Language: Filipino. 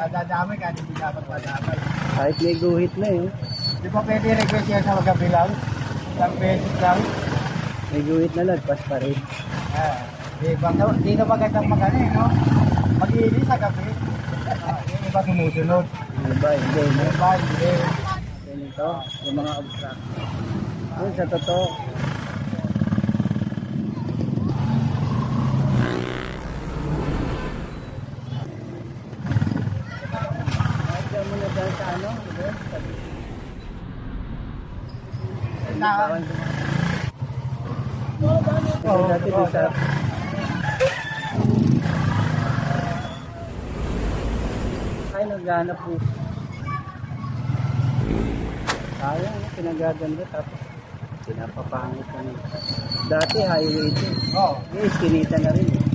Nadadami ka, hindi dapat madamay. Kahit may guhit na eh. Di ba pwede request yan sa magkabilang? Isang beses lang. May guhit na lagpas pa rin. Di na magandang magano eh, no? Mag-iilis sa gabi. Yung iba sumusunod. Yung iba, hindi. Yung iba, hindi. Ganito, yung mga obstruct. Yun, sa totoo. Diyan mo na dyan sa ano? Oo, Dati doon sa... Ay, naghanap po. Sayang, pinagaganda tapos pinapapangit ka nila. Dati highway ito. Oo. Ngayon, iskinita na rin.